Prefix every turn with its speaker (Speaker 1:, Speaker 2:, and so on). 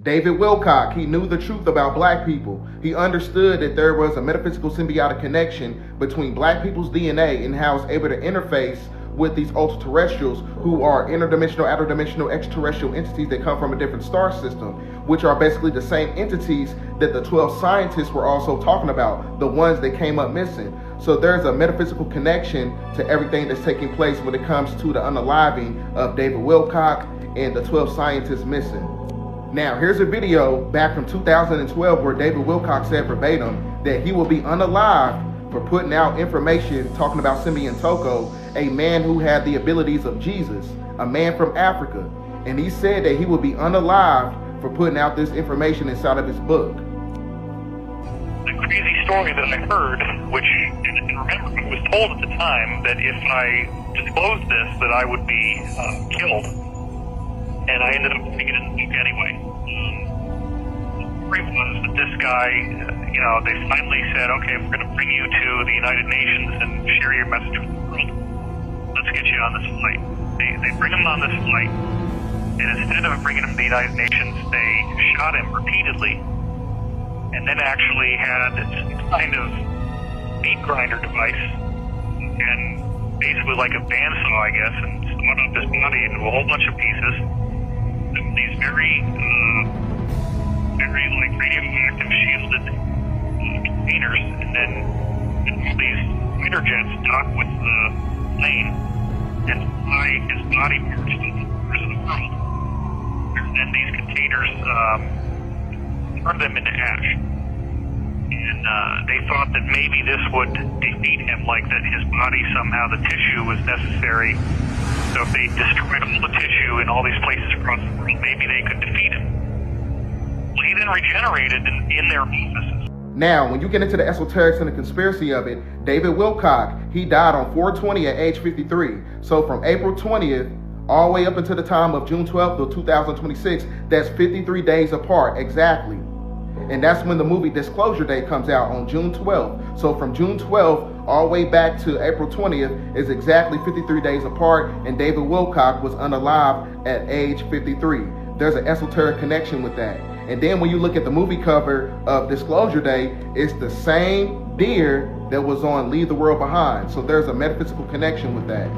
Speaker 1: David Wilcock, he knew the truth about black people. He understood that there was a metaphysical symbiotic connection between black people's DNA and how it's able to interface with these ultra-terrestrials who are interdimensional, outer-dimensional, extraterrestrial entities that come from a different star system, which are basically the same entities that the 12 scientists were also talking about, the ones that came up missing. So there's a metaphysical connection to everything that's taking place when it comes to the unaliving of David Wilcock and the 12 scientists missing. Now, here's a video back from 2012 where David Wilcock said verbatim that he will be unalived for putting out information talking about Simeon Toko, a man who had the abilities of Jesus, a man from Africa. And he said that he would be unalived for putting out this information inside of his book.
Speaker 2: The crazy story that I heard, which, and remember, I was told at the time that if I disclosed this, that I would be killed. And I ended up putting it in the book anyway. The story was that this guy, they finally said, okay, we're going to bring you to the United Nations and share your message with the world. Let's get you on this flight. They bring him on this flight, and instead of bringing him to the United Nations, they shot him repeatedly, and then actually had some kind of meat grinder device, and basically like a bandsaw, I guess, and sawed up his body into a whole bunch of pieces. These very like radioactive shielded containers, and then all these fighter jets dock with the plane and fly his body parts to the rest of the world. And these containers turn them into ash. And they thought that maybe this would defeat him, like that his body somehow, the tissue was necessary. So if they destroyed all the tissue in all these places across the world, maybe they could defeat him. Well, he then regenerated in their offices.
Speaker 1: Now, when you get into the esoterics and the conspiracy of it, David Wilcock, he died on 4/20 at age 53. So from April 20th all the way up until the time of June 12th of 2026, that's 53 days apart exactly. And that's when the movie Disclosure Day comes out on June 12th. So from June 12th all the way back to April 20th is exactly 53 days apart, and David Wilcock was unalived at age 53. There's an esoteric connection with that. And then when you look at the movie cover of Disclosure Day, it's the same deer that was on Leave the World Behind. So there's a metaphysical connection with that.